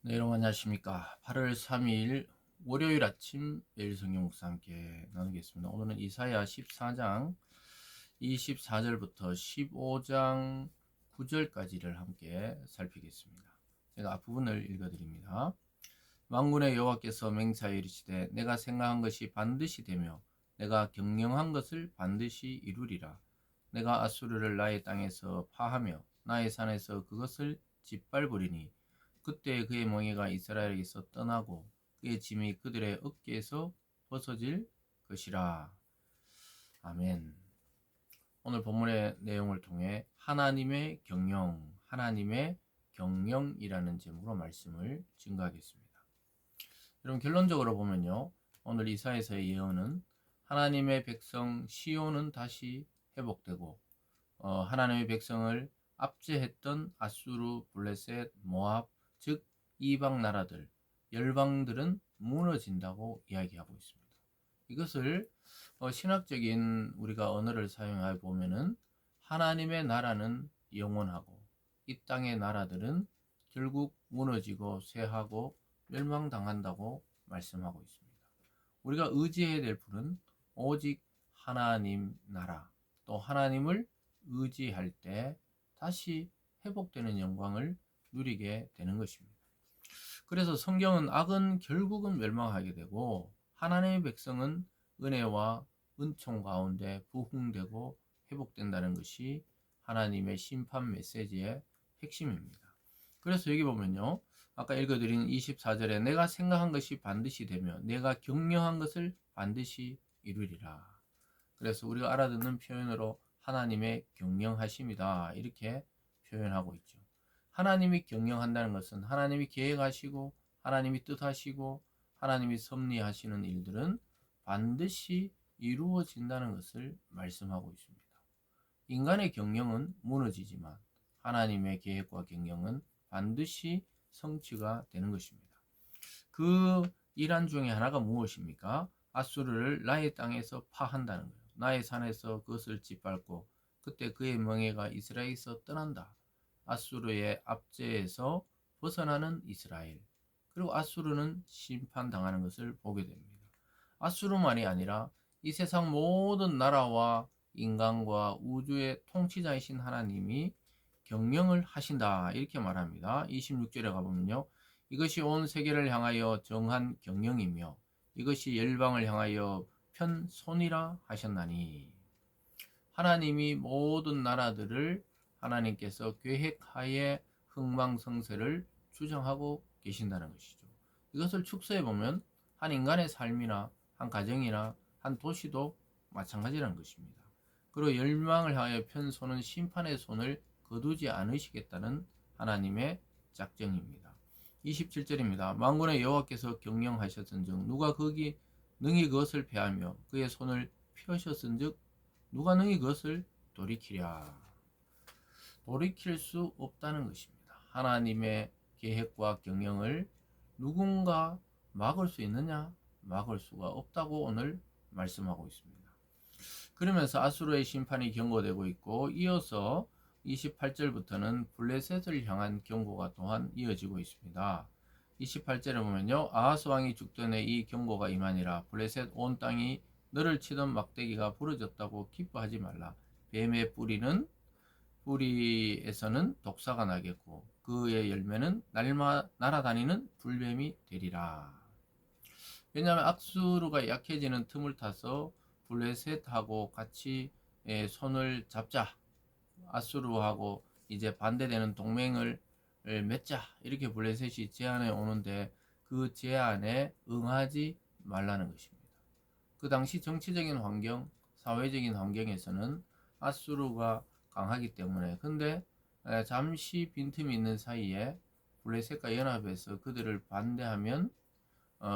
네, 여러분 안녕하십니까. 8월 3일 월요일 아침 매일 성경 묵상 함께 나누겠습니다. 오늘은 이사야 14장 24절부터 15장 9절까지를 함께 살피겠습니다. 제가 앞부분을 읽어드립니다. 만군의 여호와께서 맹세하여 이르시되 내가 생각한 것이 반드시 되며 내가 경영한 것을 반드시 이루리라. 내가 아수르를 나의 땅에서 파하며 나의 산에서 그것을 짓밟으리니 그때 그의 멍에가 이스라엘에게서 떠나고 그의 짐이 그들의 어깨에서 벗어질 것이라. 아멘. 오늘 본문의 내용을 통해 하나님의 경영이라는 제목으로 말씀을 증거하겠습니다. 여러분 결론적으로 보면요, 오늘 이사야서의 예언은 하나님의 백성 시온은 다시 회복되고 하나님의 백성을 압제했던 아수르, 블레셋, 모압, 즉 이방 나라들, 열방들은 무너진다고 이야기하고 있습니다. 이것을 신학적인 우리가 언어를 사용해 보면은 하나님의 나라는 영원하고 이 땅의 나라들은 결국 무너지고 쇠하고 멸망당한다고 말씀하고 있습니다. 우리가 의지해야 될 분은 오직 하나님 나라, 또 하나님을 의지할 때 다시 회복되는 영광을 누리게 되는 것입니다. 그래서 성경은 악은 결국은 멸망하게 되고 하나님의 백성은 은혜와 은총 가운데 부흥되고 회복된다는 것이 하나님의 심판 메시지의 핵심입니다. 그래서 여기 보면요, 아까 읽어드린 24절에 내가 생각한 것이 반드시 되며 내가 격려한 것을 반드시 이루리라. 그래서 우리가 알아듣는 표현으로 하나님의 경영하심이다 이렇게 표현하고 있죠. 하나님이 경영한다는 것은 하나님이 계획하시고 하나님이 뜻하시고 하나님이 섭리하시는 일들은 반드시 이루어진다는 것을 말씀하고 있습니다. 인간의 경영은 무너지지만 하나님의 계획과 경영은 반드시 성취가 되는 것입니다. 그 일환 중에 하나가 무엇입니까? 아수르를 나의 땅에서 파한다는 거예요. 나의 산에서 그것을 짓밟고 그때 그의 멍에가 이스라엘에서 떠난다. 아수르의 압제에서 벗어나는 이스라엘. 그리고 아수르는 심판당하는 것을 보게 됩니다. 아수르만이 아니라 이 세상 모든 나라와 인간과 우주의 통치자이신 하나님이 경영을 하신다 이렇게 말합니다. 26절에 가보면요, 이것이 온 세계를 향하여 정한 경영이며 이것이 열방을 향하여 편손이라 하셨나니. 하나님이 모든 나라들을 하나님께서 계획하에 흥망성쇠를 주장하고 계신다는 것이죠. 이것을 축소해 보면 한 인간의 삶이나 한 가정이나 한 도시도 마찬가지라는 것입니다. 그리고 열망을 향하여 편손은 심판의 손을 거두지 않으시겠다는 하나님의 작정입니다. 27절입니다. 만군의 여호와께서 경영하셨은즉 누가 거기 능히 그것을 패하며 그의 손을 펴셨은즉 누가 능히 그것을 돌이키랴. 돌이킬 수 없다는 것입니다. 하나님의 계획과 경영을 누군가 막을 수 있느냐? 막을 수가 없다고 오늘 말씀하고 있습니다. 그러면서 아수르의 심판이 경고되고 있고 이어서 28절부터는 블레셋을 향한 경고가 또한 이어지고 있습니다. 28절에 보면요, 아하스 왕이 죽전에 이 경고가 임하니라. 블레셋 온 땅이 너를 치던 막대기가 부러졌다고 기뻐하지 말라. 뱀의 뿌리에서는 독사가 나겠고 그의 열매는 날아다니는 불뱀이 되리라. 왜냐하면 악수르가 약해지는 틈을 타서 블레셋하고 같이 손을 잡자, 아수르하고 이제 반대되는 동맹을 맺자 이렇게 블레셋이 제안해 오는데 그 제안에 응하지 말라는 것입니다. 그 당시 정치적인 환경, 사회적인 환경에서는 아수르가 강하기 때문에, 근데 잠시 빈틈이 있는 사이에 블레셋과 연합해서 그들을 반대하면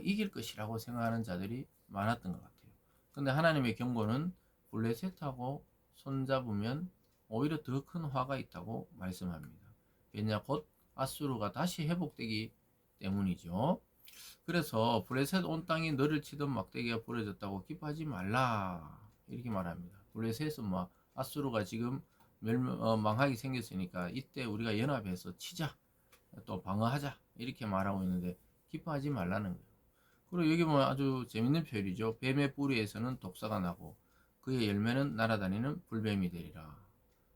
이길 것이라고 생각하는 자들이 많았던 것 같아요. 근데 하나님의 경고는 블레셋하고 손잡으면 오히려 더 큰 화가 있다고 말씀합니다. 왜냐, 곧 아수르가 다시 회복되기 때문이죠. 그래서 블레셋 온 땅이 너를 치던 막대기가 부러졌다고 기뻐하지 말라 이렇게 말합니다. 블레셋은 아수르가 지금 망하게 생겼으니까 이때 우리가 연합해서 치자, 또 방어하자 이렇게 말하고 있는데 기뻐하지 말라는 거예요. 그리고 여기 보면 아주 재밌는 표현이죠. 뱀의 뿌리에서는 독사가 나고 그의 열매는 날아다니는 불뱀이 되리라.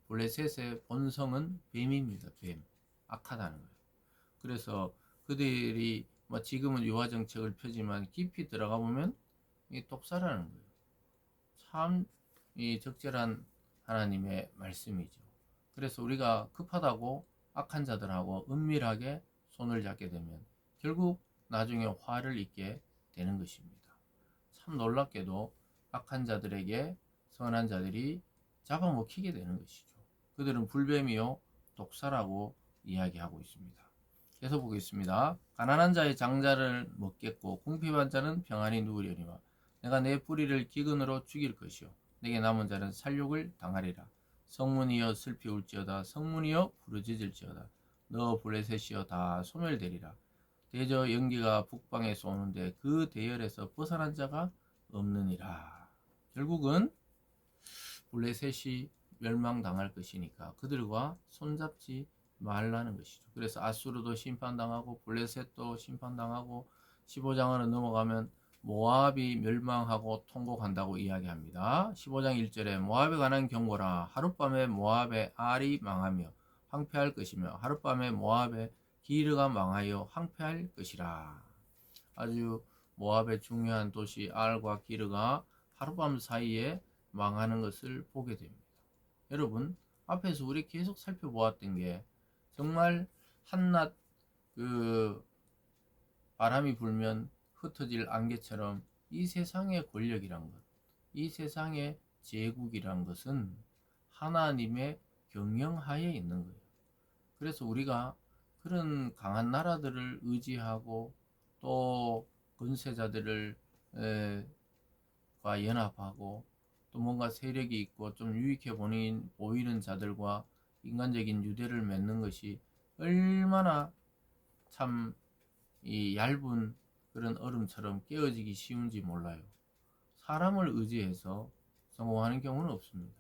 블레셋의 본성은 뱀입니다. 뱀. 악하다는 거예요. 그래서 그들이 뭐 지금은 유화 정책을 펴지만 깊이 들어가 보면 이 독사라는 거예요. 참 이 적절한 하나님의 말씀이죠. 그래서 우리가 급하다고 악한 자들하고 은밀하게 손을 잡게 되면 결국 나중에 화를 입게 되는 것입니다. 참 놀랍게도 악한 자들에게 선한 자들이 잡아먹히게 되는 것이죠. 그들은 불뱀이요 독사라고 이야기하고 있습니다. 계속 보겠습니다. 가난한 자의 장자를 먹겠고 궁핍한 자는 평안히 누우려니와 내가 내 뿌리를 기근으로 죽일 것이요 내게 남은 자는 살육을 당하리라. 성문이여 슬피 울지어다 성문이여 부르짖을지어다 너 블레셋이여 다 소멸되리라. 대저 연기가 북방에서 오는데 그 대열에서 벗어난 자가 없느니라. 결국은 블레셋이 멸망당할 것이니까 그들과 손잡지 말라는 것이죠. 그래서 아수르도 심판당하고 블레셋도 심판당하고 15장으로 넘어가면 모압이 멸망하고 통곡한다고 이야기합니다. 15장 1절에 모압에 관한 경고라. 하룻밤에 모압의 알이 망하며 황폐할 것이며 하룻밤에 모압의 기르가 망하여 황폐할 것이라. 아주 모압의 중요한 도시 알과 기르가 하룻밤 사이에 망하는 것을 보게 됩니다. 여러분 앞에서 우리 계속 살펴보았던 게 정말 한낮 그 바람이 불면 흩어질 안개처럼 이 세상의 권력이란 것, 이 세상의 제국이란 것은 하나님의 경영하에 있는 거예요. 그래서 우리가 그런 강한 나라들을 의지하고 또 권세자들을 과 연합하고 또 뭔가 세력이 있고 좀 유익해 보이는 자들과 인간적인 유대를 맺는 것이 얼마나 참 이 얇은 그런 얼음처럼 깨어지기 쉬운지 몰라요. 사람을 의지해서 성공하는 경우는 없습니다.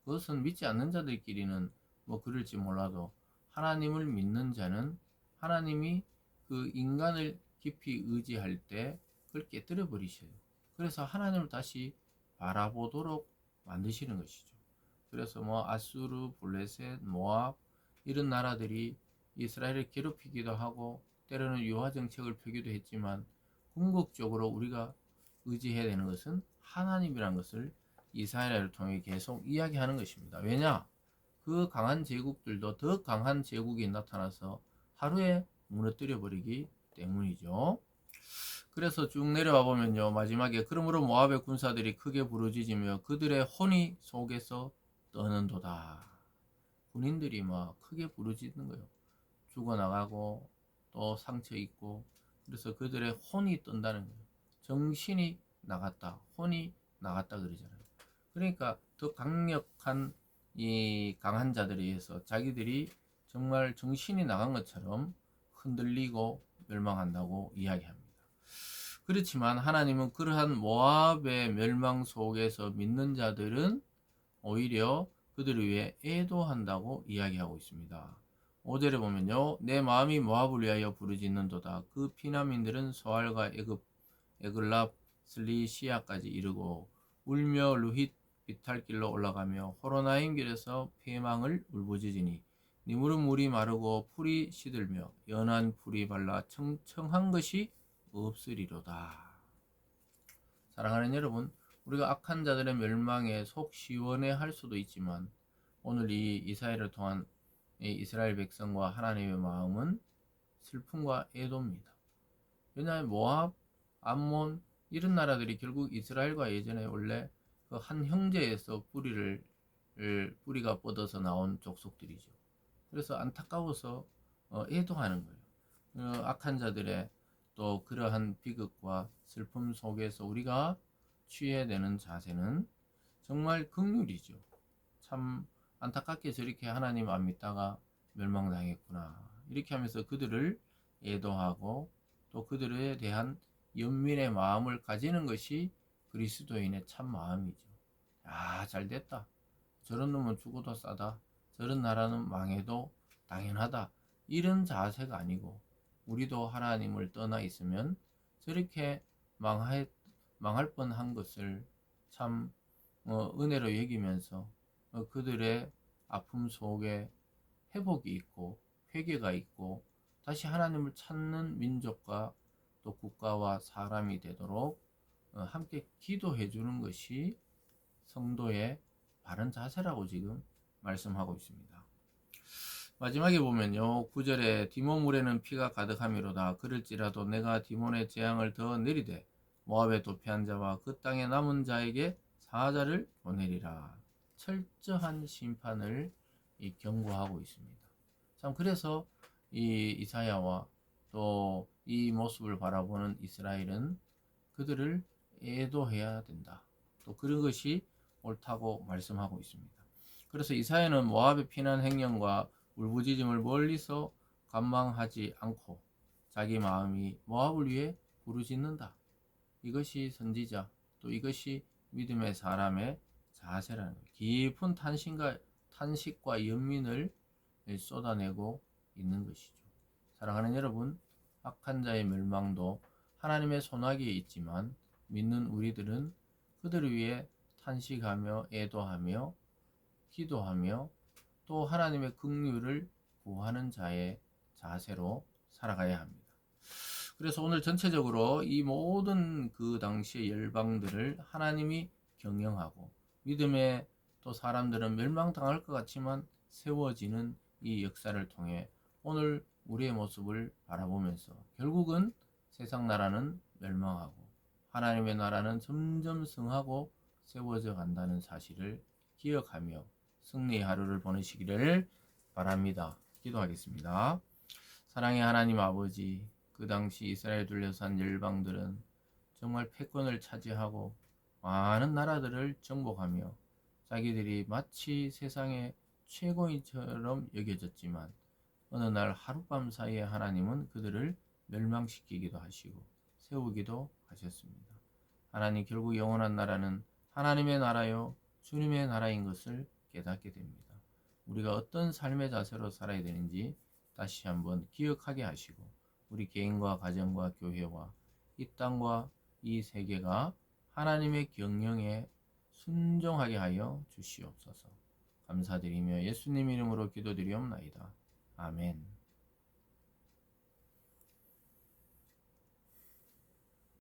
그것은 믿지 않는 자들끼리는 뭐 그럴지 몰라도 하나님을 믿는 자는 하나님이 그 인간을 깊이 의지할 때 그걸 깨뜨려 버리셔요. 그래서 하나님을 다시 바라보도록 만드시는 것이죠. 그래서 뭐 아수르, 블레셋, 모압 이런 나라들이 이스라엘을 괴롭히기도 하고 때로는 유화 정책을 펴기도 했지만 궁극적으로 우리가 의지해야 되는 것은 하나님이라는 것을 이스라엘을 통해 계속 이야기하는 것입니다. 왜냐? 그 강한 제국들도 더 강한 제국이 나타나서 하루에 무너뜨려 버리기 때문이죠. 그래서 쭉 내려와 보면요. 마지막에 그러므로 모압의 군사들이 크게 부르짖으며 그들의 혼이 속에서 떠는도다. 군인들이 막 크게 부르짖는 거예요. 죽어나가고 또 상처 입고 그래서 그들의 혼이 뜬다는 거예요. 정신이 나갔다. 혼이 나갔다 그러잖아요. 그러니까 더 강력한 이 강한 자들에 의해서 자기들이 정말 정신이 나간 것처럼 흔들리고 멸망한다고 이야기합니다. 그렇지만 하나님은 그러한 모압의 멸망 속에서 믿는 자들은 오히려 그들을 위해 애도한다고 이야기하고 있습니다. 5절에 보면요. 내 마음이 모압을 위하여 부르짖는도다. 그 피난민들은 소알과 에글랍 슬리시아까지 이르고 울며 루힛 비탈길로 올라가며 호로나임 길에서 폐망을 울부짖으니 니무른 물이 마르고 풀이 시들며 연한 풀이 발라 청청한 것이 없으리로다. 사랑하는 여러분, 우리가 악한 자들의 멸망에 속 시원해 할 수도 있지만 오늘 이 이사야를 통한 이스라엘 백성과 하나님의 마음은 슬픔과 애도입니다. 왜냐하면 모압, 암몬 이런 나라들이 결국 이스라엘과 예전에 원래 그 한 형제에서 뿌리가 뻗어서 나온 족속들이죠. 그래서 안타까워서 애도하는 거예요. 악한 자들의 또 그러한 비극과 슬픔 속에서 우리가 취해야 되는 자세는 정말 긍휼이죠. 참 안타깝게 저렇게 하나님 안 믿다가 멸망당했구나. 이렇게 하면서 그들을 애도하고 또 그들에 대한 연민의 마음을 가지는 것이 그리스도인의 참 마음이죠. 아, 잘 됐다. 저런 놈은 죽어도 싸다. 저런 나라는 망해도 당연하다. 이런 자세가 아니고 우리도 하나님을 떠나 있으면 저렇게 망할 뻔한 것을 참 은혜로 여기면서 그들의 아픔 속에 회복이 있고 회개가 있고 다시 하나님을 찾는 민족과 또 국가와 사람이 되도록 함께 기도해 주는 것이 성도의 바른 자세라고 지금 말씀하고 있습니다. 마지막에 보면요, 9절에 디몬 물에는 피가 가득함이로다. 그럴지라도 내가 디몬의 재앙을 더 내리되 모압에 도피한 자와 그 땅에 남은 자에게 사자를 보내리라. 철저한 심판을 경고하고 있습니다. 참 그래서 이 이사야와 또 이 모습을 바라보는 이스라엘은 그들을 애도해야 된다. 또 그런 것이 옳다고 말씀하고 있습니다. 그래서 이사야는 모압의 피난 행령과 울부짖음을 멀리서 관망하지 않고 자기 마음이 모압을 위해 부르짖는다. 이것이 선지자, 또 이것이 믿음의 사람의 자세라는 거예요. 깊은 탄식과 연민을 쏟아내고 있는 것이죠. 사랑하는 여러분, 악한 자의 멸망도 하나님의 손아귀에 있지만 믿는 우리들은 그들을 위해 탄식하며 애도하며 기도하며 또 하나님의 긍휼을 구하는 자의 자세로 살아가야 합니다. 그래서 오늘 전체적으로 이 모든 그 당시의 열방들을 하나님이 경영하고 믿음의 또 사람들은 멸망당할 것 같지만 세워지는 이 역사를 통해 오늘 우리의 모습을 바라보면서 결국은 세상 나라는 멸망하고 하나님의 나라는 점점 성하고 세워져 간다는 사실을 기억하며 승리의 하루를 보내시기를 바랍니다. 기도하겠습니다. 사랑의 하나님 아버지, 그 당시 이스라엘 둘러싼 열방들은 정말 패권을 차지하고 많은 나라들을 정복하며 자기들이 마치 세상의 최고인처럼 여겨졌지만 어느 날 하룻밤 사이에 하나님은 그들을 멸망시키기도 하시고 세우기도 하셨습니다. 하나님, 결국 영원한 나라는 하나님의 나라요 주님의 나라인 것을 깨닫게 됩니다. 우리가 어떤 삶의 자세로 살아야 되는지 다시 한번 기억하게 하시고 우리 개인과 가정과 교회와 이 땅과 이 세계가 하나님의 경영에 순종하게 하여 주시옵소서. 감사드리며 예수님 이름으로 기도드리옵나이다. 아멘.